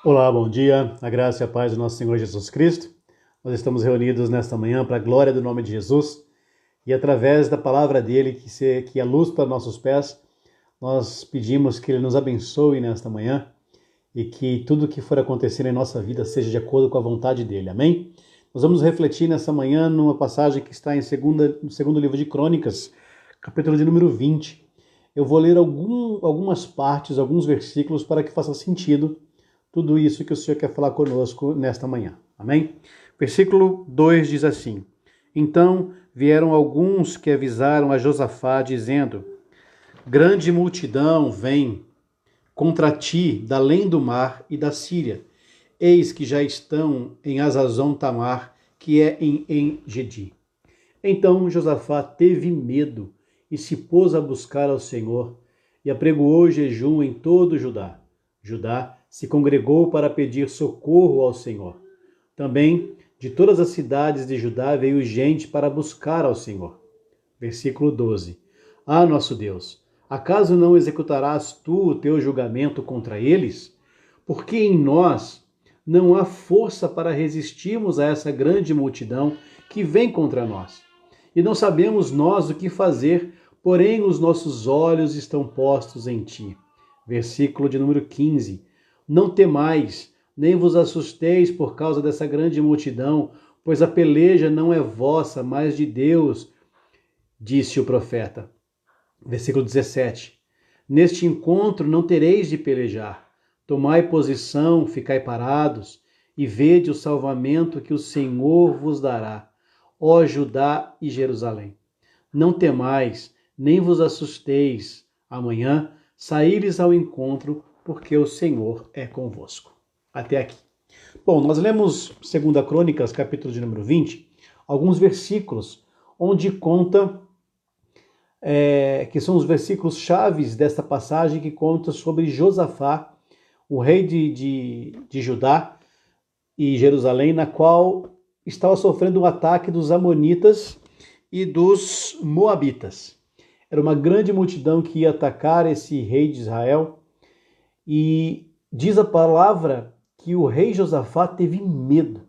Olá, bom dia, a graça e a paz do nosso Senhor Jesus Cristo. Nós estamos reunidos nesta manhã para a glória do nome de Jesus e através da palavra dele, que é luz para nossos pés, nós pedimos que ele nos abençoe nesta manhã e que tudo que for acontecer em nossa vida seja de acordo com a vontade dele, amém? Nós vamos refletir nessa manhã numa passagem que está no segundo livro de Crônicas, capítulo de número 20. Eu vou ler algumas partes, alguns versículos para que faça sentido tudo isso que o Senhor quer falar conosco nesta manhã. Amém? Versículo 2 diz assim: Então vieram alguns que avisaram a Josafá, dizendo: Grande multidão vem contra ti da além do mar e da Síria. Eis que já estão em Hazazon Tamar, que é em En-Gedi. Então Josafá teve medo e se pôs a buscar ao Senhor e apregoou jejum em todo Judá. Judá se congregou para pedir socorro ao Senhor. Também de todas as cidades de Judá veio gente para buscar ao Senhor. Versículo 12. Ah, nosso Deus, acaso não executarás tu o teu julgamento contra eles? Porque em nós não há força para resistirmos a essa grande multidão que vem contra nós. E não sabemos nós o que fazer, porém os nossos olhos estão postos em ti. Versículo de número 15. Não temais, nem vos assusteis por causa dessa grande multidão, pois a peleja não é vossa, mas de Deus, disse o profeta. Versículo 17. Neste encontro não tereis de pelejar. Tomai posição, ficai parados, e vede o salvamento que o Senhor vos dará, ó Judá e Jerusalém. Não temais, nem vos assusteis. Amanhã saíres ao encontro, porque o Senhor é convosco. Até aqui. Bom, nós lemos 2 Crônicas, capítulo de número 20, alguns versículos, onde conta, que são os versículos chaves desta passagem, que conta sobre Josafá, o rei de Judá e Jerusalém, na qual estava sofrendo um ataque dos amonitas e dos moabitas. Era uma grande multidão que ia atacar esse rei de Israel, e diz a palavra que o rei Josafá teve medo.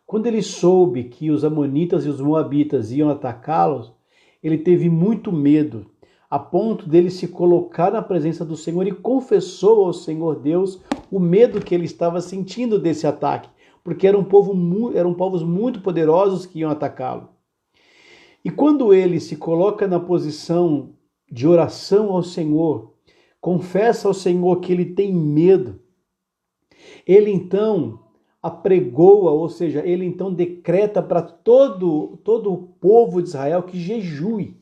Quando ele soube que os amonitas e os moabitas iam atacá-los, ele teve muito medo, a ponto dele se colocar na presença do Senhor e confessou ao Senhor Deus o medo que ele estava sentindo desse ataque, porque eram povos muito poderosos que iam atacá-lo. E quando ele se coloca na posição de oração ao Senhor, confessa ao Senhor que ele tem medo, ele então apregoa, ou seja, ele então decreta para todo o povo de Israel que jejue,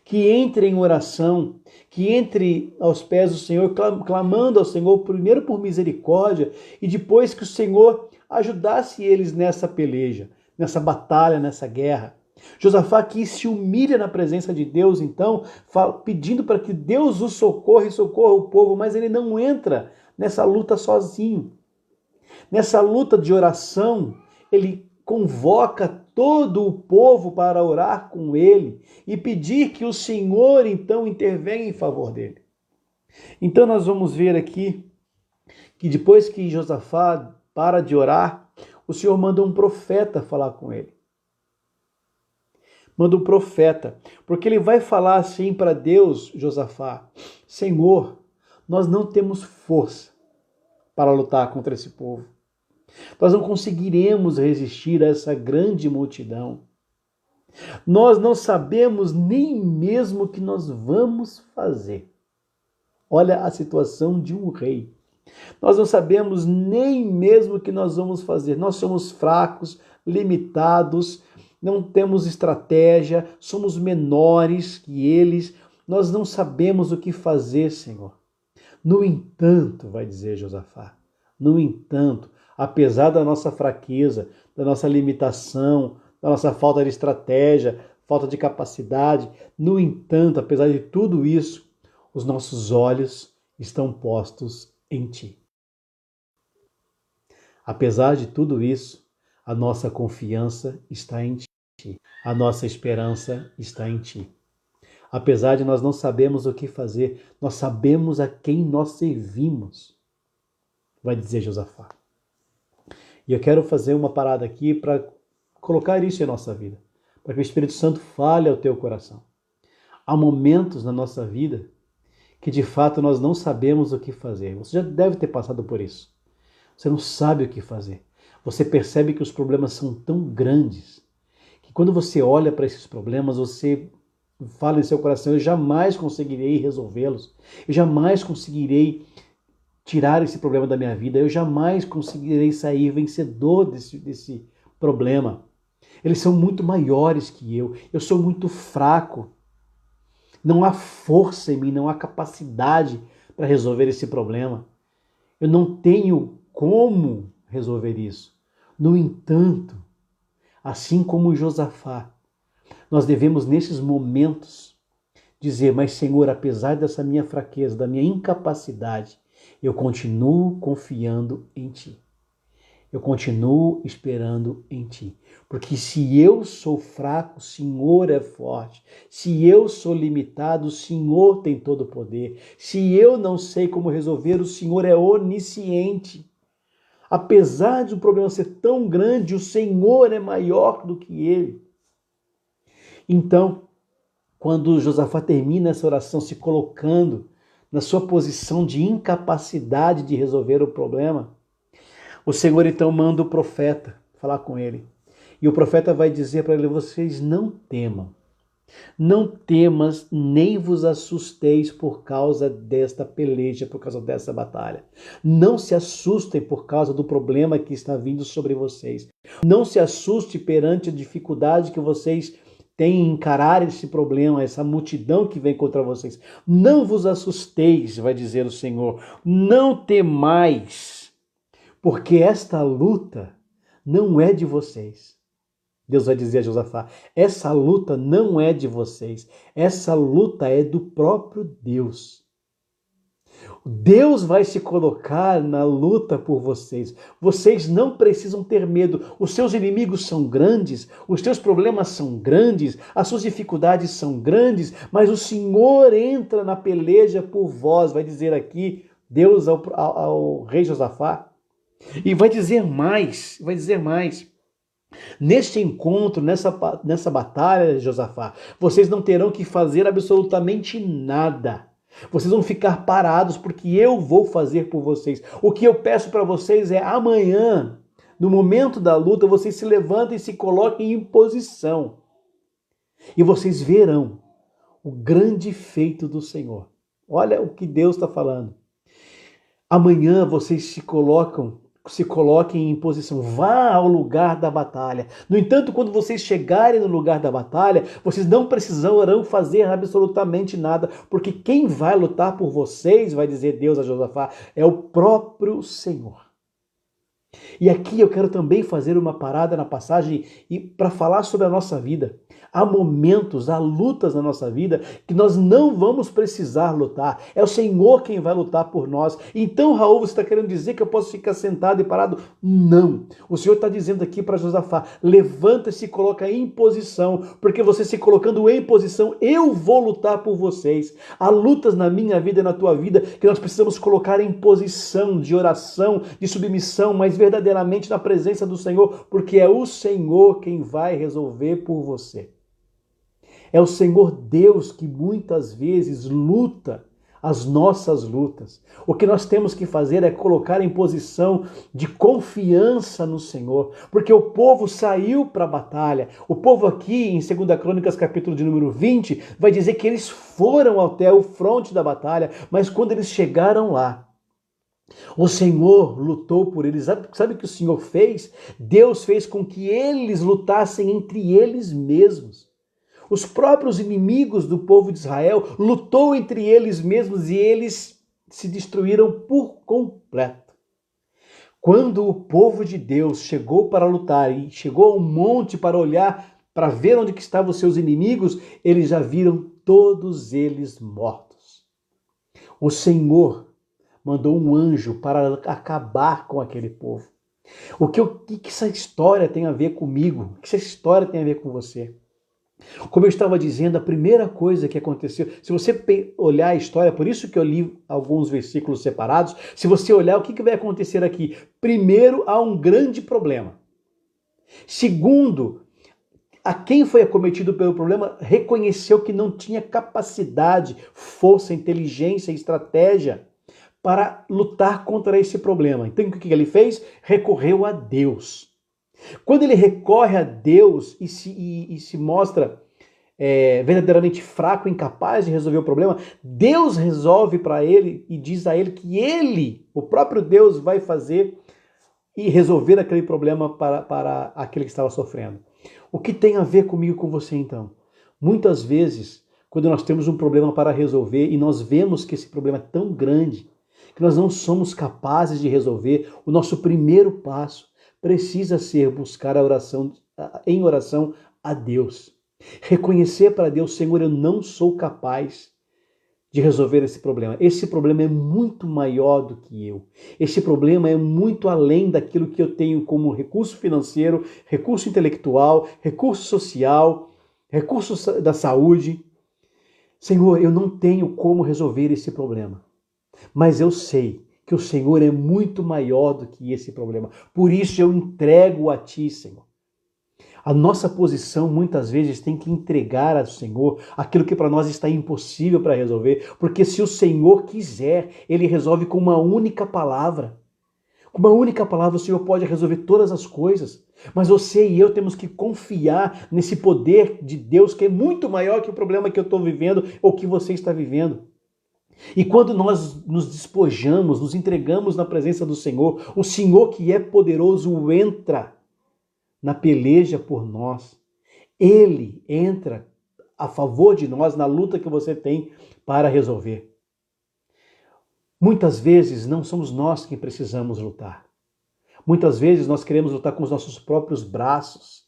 que entre em oração, que entre aos pés do Senhor, clamando ao Senhor, primeiro por misericórdia, e depois que o Senhor ajudasse eles nessa peleja, nessa batalha, nessa guerra. Josafá aqui se humilha na presença de Deus, então, pedindo para que Deus o socorra e socorra o povo, mas ele não entra nessa luta sozinho. Nessa luta de oração, ele convoca todo o povo para orar com ele e pedir que o Senhor, então, intervenha em favor dele. Então, nós vamos ver aqui que depois que Josafá para de orar, o Senhor manda um profeta falar com ele. Manda um profeta, porque ele vai falar assim para Deus, Josafá: Senhor, nós não temos força para lutar contra esse povo. Nós não conseguiremos resistir a essa grande multidão. Nós não sabemos nem mesmo o que nós vamos fazer. Olha a situação de um rei. Nós não sabemos nem mesmo o que nós vamos fazer. Nós somos fracos, limitados, não temos estratégia, somos menores que eles, nós não sabemos o que fazer, Senhor. No entanto, vai dizer Josafá, no entanto, apesar da nossa fraqueza, da nossa limitação, da nossa falta de estratégia, falta de capacidade, no entanto, apesar de tudo isso, os nossos olhos estão postos em Ti. Apesar de tudo isso, a nossa confiança está em Ti. A nossa esperança está em Ti. Apesar de nós não sabermos o que fazer, nós sabemos a quem nós servimos. vai dizer Josafá. E eu quero fazer uma parada aqui para colocar isso em nossa vida, para que o Espírito Santo fale ao teu coração. Há momentos na nossa vida que de fato nós não sabemos o que fazer. Você já deve ter passado por isso. Você não sabe o que fazer. Você percebe que os problemas são tão grandes que quando você olha para esses problemas, você fala em seu coração: eu jamais conseguirei resolvê-los. Eu jamais conseguirei tirar esse problema da minha vida. Eu jamais conseguirei sair vencedor desse problema. Eles são muito maiores que eu. Eu sou muito fraco. Não há força em mim, não há capacidade para resolver esse problema. Eu não tenho como resolver isso. No entanto, assim como Josafá, nós devemos nesses momentos dizer: mas Senhor, apesar dessa minha fraqueza, da minha incapacidade, eu continuo confiando em Ti. Eu continuo esperando em Ti. Porque se eu sou fraco, o Senhor é forte. Se eu sou limitado, o Senhor tem todo o poder. Se eu não sei como resolver, o Senhor é onisciente. Apesar de o problema ser tão grande, o Senhor é maior do que ele. Então, quando Josafá termina essa oração se colocando na sua posição de incapacidade de resolver o problema, o Senhor então manda o profeta falar com ele. E o profeta vai dizer para ele: vocês não temam. Não temas, nem vos assusteis por causa desta peleja, por causa dessa batalha. Não se assustem por causa do problema que está vindo sobre vocês. Não se assuste perante a dificuldade que vocês têm em encarar esse problema, essa multidão que vem contra vocês. Não vos assusteis, vai dizer o Senhor. Não temais, porque esta luta não é de vocês. Deus vai dizer a Josafá: essa luta não é de vocês, essa luta é do próprio Deus. Deus vai se colocar na luta por vocês. Vocês não precisam ter medo. Os seus inimigos são grandes, os seus problemas são grandes, as suas dificuldades são grandes, mas o Senhor entra na peleja por vós, vai dizer aqui Deus ao rei Josafá. E vai dizer mais. Neste encontro, nessa batalha, Josafá, vocês não terão que fazer absolutamente nada. Vocês vão ficar parados porque eu vou fazer por vocês. O que eu peço para vocês é: amanhã, no momento da luta, vocês se levantem e se coloquem em posição. E vocês verão o grande feito do Senhor. Olha o que Deus está falando. Amanhã vocês se coloquem em posição, vá ao lugar da batalha. No entanto, quando vocês chegarem no lugar da batalha, vocês não precisarão fazer absolutamente nada, porque quem vai lutar por vocês, vai dizer Deus a Josafá, é o próprio Senhor. E aqui eu quero também fazer uma parada na passagem e para falar sobre a nossa vida. Há momentos, há lutas na nossa vida que nós não vamos precisar lutar. É o Senhor quem vai lutar por nós. Então, Raul, você está querendo dizer que eu posso ficar sentado e parado? Não. O Senhor está dizendo aqui para Josafá: levanta-se e coloca em posição, porque você se colocando em posição, eu vou lutar por vocês. Há lutas na minha vida e na tua vida que nós precisamos colocar em posição de oração, de submissão, mas verdadeiramente na presença do Senhor, porque é o Senhor quem vai resolver por você. É o Senhor Deus que muitas vezes luta as nossas lutas. O que nós temos que fazer é colocar em posição de confiança no Senhor, porque o povo saiu para a batalha. O povo aqui em 2 Crônicas, capítulo de número 20, vai dizer que eles foram até o fronte da batalha, mas quando eles chegaram lá, o Senhor lutou por eles. Sabe o que o Senhor fez? Deus fez com que eles lutassem entre eles mesmos. Os próprios inimigos do povo de Israel lutou entre eles mesmos e eles se destruíram por completo. Quando o povo de Deus chegou para lutar e chegou ao monte para olhar, para ver onde que estavam os seus inimigos, eles já viram todos eles mortos. O Senhor mandou um anjo para acabar com aquele povo. O que essa história tem a ver comigo? O que essa história tem a ver com você? Como eu estava dizendo, a primeira coisa que aconteceu, se você olhar a história, por isso que eu li alguns versículos separados, se você olhar o que vai acontecer aqui, primeiro há um grande problema. Segundo, a quem foi acometido pelo problema reconheceu que não tinha capacidade, força, inteligência, estratégia para lutar contra esse problema. Então o que ele fez? Recorreu a Deus. Quando ele recorre a Deus e se mostra verdadeiramente fraco, incapaz de resolver o problema, Deus resolve para ele e diz a ele que ele, o próprio Deus, vai fazer e resolver aquele problema para aquele que estava sofrendo. O que tem a ver comigo e com você então? Muitas vezes, quando nós temos um problema para resolver e nós vemos que esse problema é tão grande que nós não somos capazes de resolver, o nosso primeiro passo precisa ser buscar a oração, em oração a Deus. Reconhecer para Deus, Senhor, eu não sou capaz de resolver esse problema. Esse problema é muito maior do que eu. Esse problema é muito além daquilo que eu tenho como recurso financeiro, recurso intelectual, recurso social, recurso da saúde. Senhor, eu não tenho como resolver esse problema. Mas eu sei que o Senhor é muito maior do que esse problema. Por isso eu entrego a Ti, Senhor. A nossa posição muitas vezes tem que entregar ao Senhor aquilo que para nós está impossível para resolver, porque se o Senhor quiser, Ele resolve com uma única palavra. Com uma única palavra o Senhor pode resolver todas as coisas, mas você e eu temos que confiar nesse poder de Deus que é muito maior que o problema que eu estou vivendo ou que você está vivendo. E quando nós nos despojamos, nos entregamos na presença do Senhor, o Senhor que é poderoso entra na peleja por nós. Ele entra a favor de nós na luta que você tem para resolver. Muitas vezes não somos nós que precisamos lutar. Muitas vezes nós queremos lutar com os nossos próprios braços.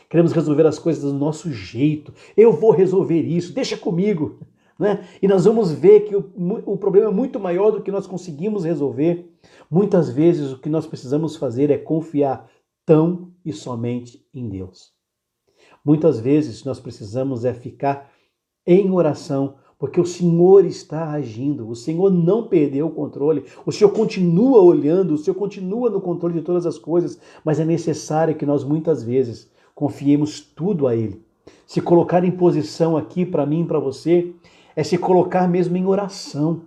Queremos resolver as coisas do nosso jeito. Eu vou resolver isso, deixa comigo. Né? E nós vamos ver que o problema é muito maior do que nós conseguimos resolver. Muitas vezes o que nós precisamos fazer é confiar tão e somente em Deus. Muitas vezes nós precisamos ficar em oração, porque o Senhor está agindo, o Senhor não perdeu o controle, o Senhor continua olhando, o Senhor continua no controle de todas as coisas, mas é necessário que nós muitas vezes confiemos tudo a Ele. Se colocar em posição aqui para mim e para você, é se colocar mesmo em oração.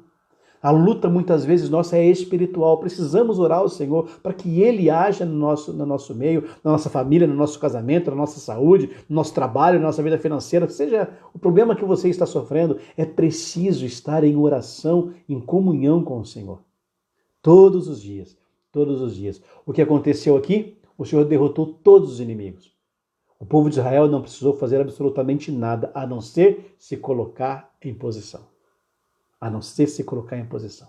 A luta muitas vezes nossa é espiritual, precisamos orar ao Senhor para que Ele haja no nosso meio, na nossa família, no nosso casamento, na nossa saúde, no nosso trabalho, na nossa vida financeira, seja o problema que você está sofrendo, é preciso estar em oração, em comunhão com o Senhor. Todos os dias, todos os dias. O que aconteceu aqui? O Senhor derrotou todos os inimigos. O povo de Israel não precisou fazer absolutamente nada, a não ser se colocar em posição. A não ser se colocar em posição.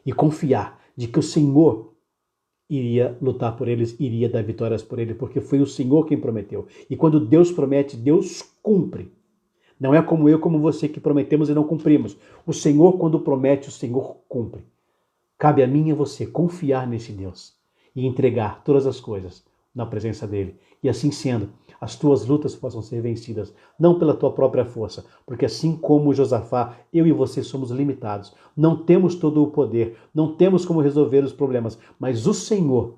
E confiar de que o Senhor iria lutar por eles, iria dar vitórias por eles, porque foi o Senhor quem prometeu. E quando Deus promete, Deus cumpre. Não é como eu, como você, que prometemos e não cumprimos. O Senhor, quando promete, o Senhor cumpre. Cabe a mim e a você confiar nesse Deus e entregar todas as coisas na presença dele. E assim sendo, as tuas lutas possam ser vencidas, não pela tua própria força, porque assim como Josafá, eu e você somos limitados, não temos todo o poder, não temos como resolver os problemas, mas o Senhor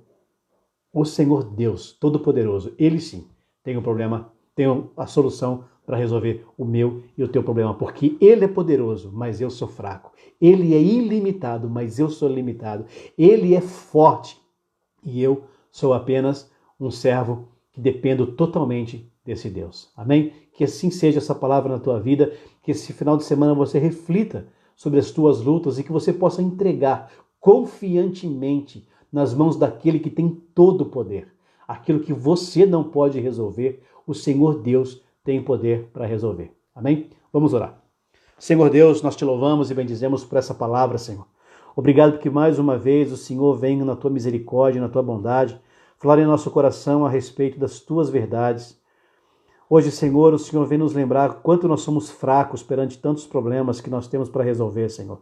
Deus Todo-Poderoso, Ele sim tem o problema, tem a solução para resolver o meu e o teu problema, porque Ele é poderoso, mas eu sou fraco. Ele é ilimitado, mas eu sou limitado. Ele é forte e eu sou apenas um servo que dependo totalmente desse Deus. Amém? Que assim seja essa palavra na tua vida, que esse final de semana você reflita sobre as tuas lutas e que você possa entregar confiantemente nas mãos daquele que tem todo o poder. Aquilo que você não pode resolver, o Senhor Deus tem poder para resolver. Amém? Vamos orar. Senhor Deus, nós te louvamos e bendizemos por essa palavra, Senhor. Obrigado porque mais uma vez o Senhor vem na tua misericórdia, na tua bondade, falar em nosso coração a respeito das tuas verdades. Hoje, Senhor, o Senhor vem nos lembrar quanto nós somos fracos perante tantos problemas que nós temos para resolver, Senhor.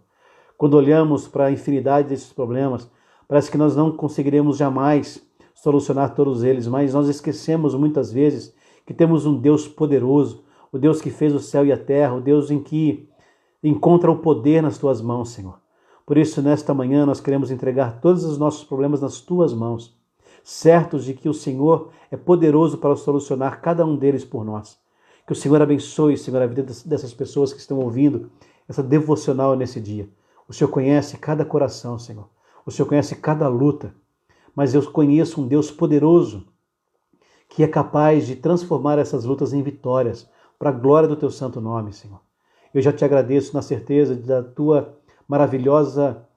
Quando olhamos para a infinidade desses problemas, parece que nós não conseguiremos jamais solucionar todos eles, mas nós esquecemos muitas vezes que temos um Deus poderoso, o Deus que fez o céu e a terra, o Deus em que encontra o poder nas tuas mãos, Senhor. Por isso, nesta manhã, nós queremos entregar todos os nossos problemas nas tuas mãos, certos de que o Senhor é poderoso para solucionar cada um deles por nós. Que o Senhor abençoe, Senhor, a vida dessas pessoas que estão ouvindo essa devocional nesse dia. O Senhor conhece cada coração, Senhor. O Senhor conhece cada luta. Mas eu conheço um Deus poderoso que é capaz de transformar essas lutas em vitórias para a glória do teu santo nome, Senhor. Eu já te agradeço na certeza da tua maravilhosa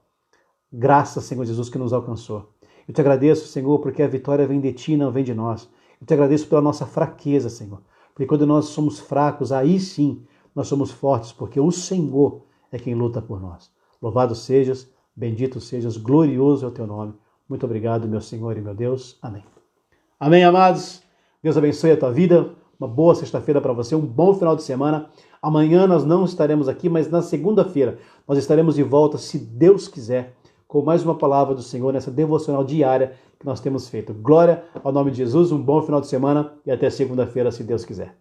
graça, Senhor Jesus, que nos alcançou. Eu te agradeço, Senhor, porque a vitória vem de ti, não vem de nós. Eu te agradeço pela nossa fraqueza, Senhor. Porque quando nós somos fracos, aí sim nós somos fortes, porque o Senhor é quem luta por nós. Louvado sejas, bendito sejas, glorioso é o teu nome. Muito obrigado, meu Senhor e meu Deus. Amém. Amém, amados. Deus abençoe a tua vida. Uma boa sexta-feira para você, um bom final de semana. Amanhã nós não estaremos aqui, mas na segunda-feira nós estaremos de volta, se Deus quiser, com mais uma palavra do Senhor nessa devocional diária que nós temos feito. Glória ao nome de Jesus, um bom final de semana e até segunda-feira, se Deus quiser.